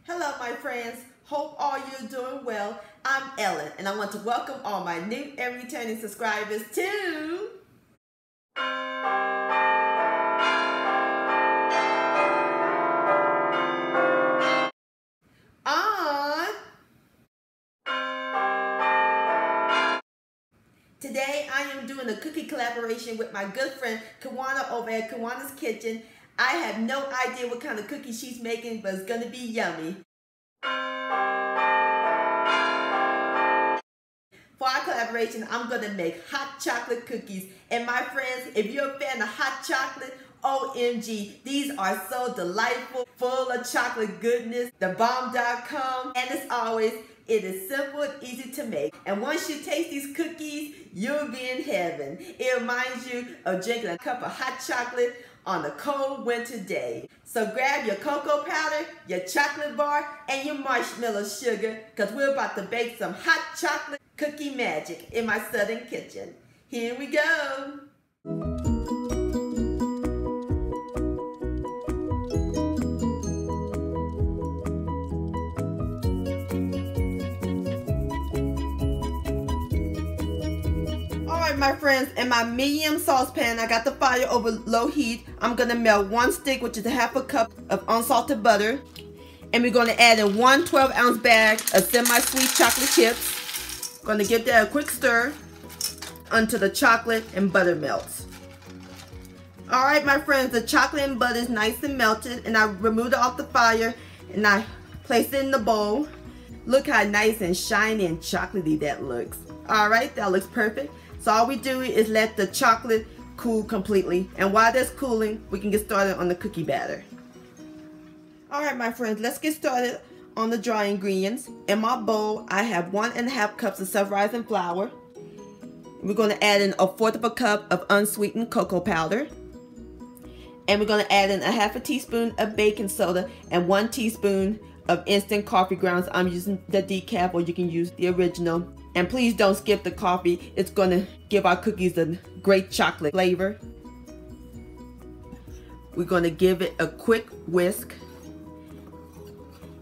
Hello my friends, hope all you're doing well. I'm Ellen and I want to welcome all my new and returning subscribers to Today I am doing a cookie collaboration with my good friend Kiwanna over at Kiwanna's Kitchen. I have no idea what kind of cookie she's making, but it's going to be yummy. For our collaboration, I'm going to make hot chocolate cookies. And my friends, if you're a fan of hot chocolate, OMG, these are so delightful, full of chocolate goodness, thebomb.com. And as always, it is simple and easy to make. And once you taste these cookies, you'll be in heaven. It reminds you of drinking a cup of hot chocolate on a cold winter day. So grab your cocoa powder, your chocolate bar, and your marshmallow sugar, because we're about to bake some hot chocolate cookie magic in my southern kitchen. Here we go. My friends, in my medium saucepan, I got the fire over low heat. I'm gonna melt one stick, which is a half a cup of unsalted butter, and we're gonna add in one 12-ounce bag of semi-sweet chocolate chips. Gonna give that a quick stir until the chocolate and butter melts. All right, my friends, the chocolate and butter is nice and melted, and I removed it off the fire and I placed it in the bowl. Look how nice and shiny and chocolatey that looks. All right, that looks perfect. So all we do is let the chocolate cool completely. And while that's cooling, we can get started on the cookie batter. All right, my friends, let's get started on the dry ingredients. In my bowl, I have 1½ cups of self-rising flour. We're going to add in 1/4 cup of unsweetened cocoa powder. And we're going to add in 1/2 teaspoon of baking soda and 1 teaspoon of instant coffee grounds. I'm using the decaf, or you can use the original. And please don't skip the coffee. It's going to give our cookies a great chocolate flavor. We're going to give it a quick whisk.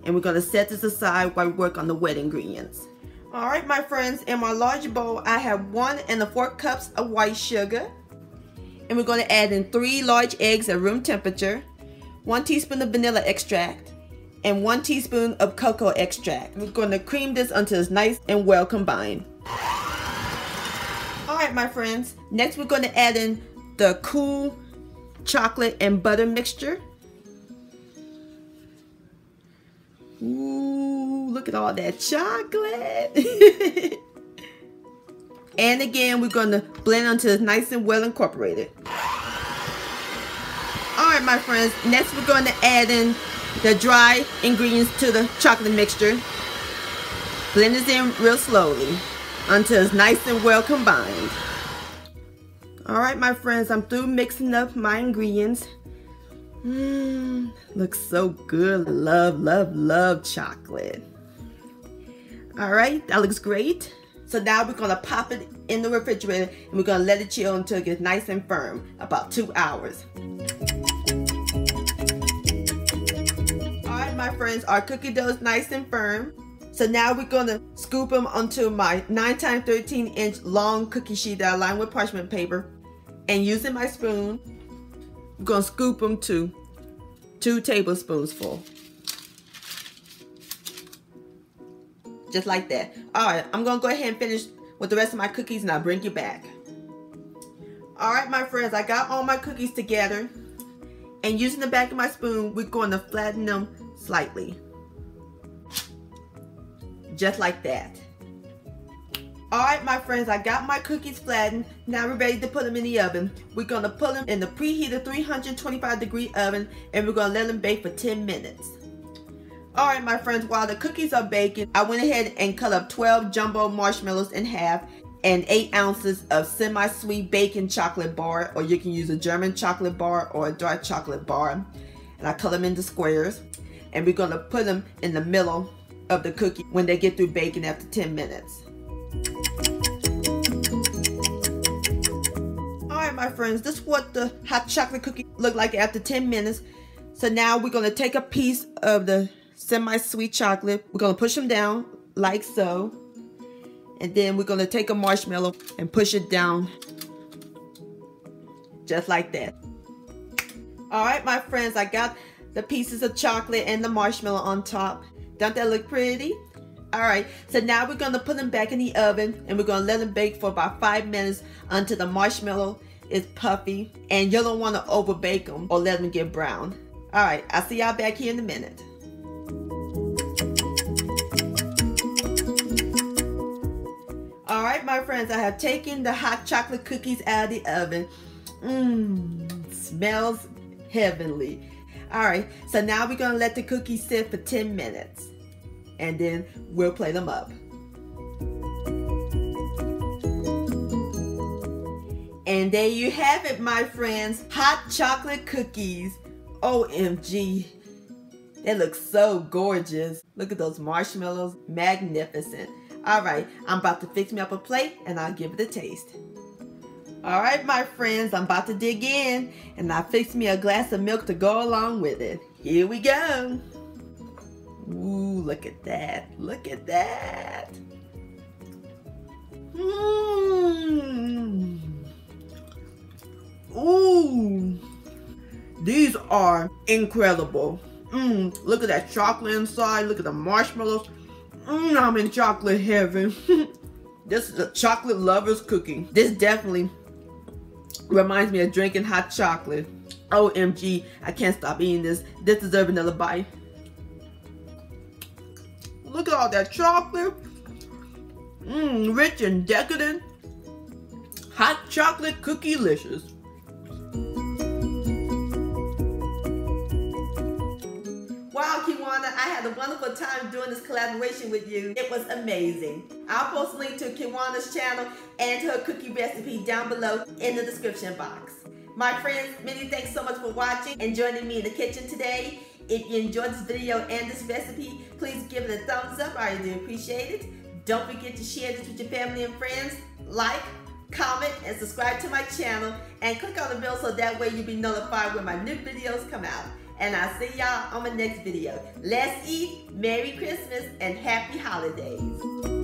And we're going to set this aside while we work on the wet ingredients. All right, my friends, in my large bowl, I have 1¼ cups of white sugar. And we're going to add in 3 large eggs at room temperature, 1 teaspoon of vanilla extract, and 1 teaspoon of cocoa extract. We're going to cream this until it's nice and well combined. All right, my friends. Next, we're going to add in the cool chocolate and butter mixture. Ooh, look at all that chocolate. And again, we're going to blend until it's nice and well incorporated. All right, my friends. Next, we're going to add in the dry ingredients to the chocolate mixture. Blend this in real slowly until it's nice and well combined. All right, my friends, I'm through mixing up my ingredients. Looks so good. Love, love, love chocolate. All right, that looks great. So now we're gonna pop it in the refrigerator and we're gonna let it chill until it gets nice and firm, about 2 hours. My friends, our cookie dough is nice and firm. So now we're going to scoop them onto my 9x13-inch long cookie sheet that I lined with parchment paper. And using my spoon, I'm going to scoop them to 2 tablespoons full. Just like that. Alright, I'm going to go ahead and finish with the rest of my cookies and I'll bring you back. Alright, my friends, I got all my cookies together. And using the back of my spoon, we're going to flatten them slightly. Just like that. Alright, my friends, I got my cookies flattened. Now we're ready to put them in the oven. We're going to put them in the preheated 325-degree oven and we're going to let them bake for 10 minutes. Alright, my friends, while the cookies are baking, I went ahead and cut up 12 jumbo marshmallows in half and 8 ounces of semi-sweet baking chocolate bar, or you can use a German chocolate bar or a dark chocolate bar. And I cut them into squares. And we're going to put them in the middle of the cookie when they get through baking after 10 minutes. Alright, my friends, this is what the hot chocolate cookie looked like after 10 minutes. So now we're going to take a piece of the semi-sweet chocolate. We're gonna push them down like so. And then we're gonna take a marshmallow and push it down just like that. All right, my friends, I got the pieces of chocolate and the marshmallow on top. Don't that look pretty? All right, so now we're gonna put them back in the oven and we're gonna let them bake for about 5 minutes until the marshmallow is puffy, and you don't wanna over bake them or let them get brown. All right, I'll see y'all back here in a minute. All right, my friends, I have taken the hot chocolate cookies out of the oven. Smells heavenly. All right, so now we're gonna let the cookies sit for 10 minutes and then we'll plate them up. And there you have it, my friends, hot chocolate cookies. OMG, they look so gorgeous. Look at those marshmallows, magnificent. All right, I'm about to fix me up a plate and I'll give it a taste. All right, my friends, I'm about to dig in and I fixed me a glass of milk to go along with it. Here we go. Ooh, look at that. Look at that. Ooh, these are incredible. Look at that chocolate inside. Look at the marshmallows. I'm in chocolate heaven. This is a chocolate lover's cookie. This definitely reminds me of drinking hot chocolate. OMG, I can't stop eating this. This deserves another bite. Look at all that chocolate. Rich and decadent. Hot chocolate cookie-licious. Wow, Kiwanna, I had a wonderful time doing this collaboration with you. It was amazing. I'll post a link to Kiwanna's channel and to her cookie recipe down below in the description box. My friends, many thanks so much for watching and joining me in the kitchen today. If you enjoyed this video and this recipe, please give it a thumbs up. I really do appreciate it. Don't forget to share this with your family and friends. Like, comment, and subscribe to my channel. And click on the bell so that way you'll be notified when my new videos come out. And I'll see y'all on my next video. Let's eat, Merry Christmas, and Happy Holidays.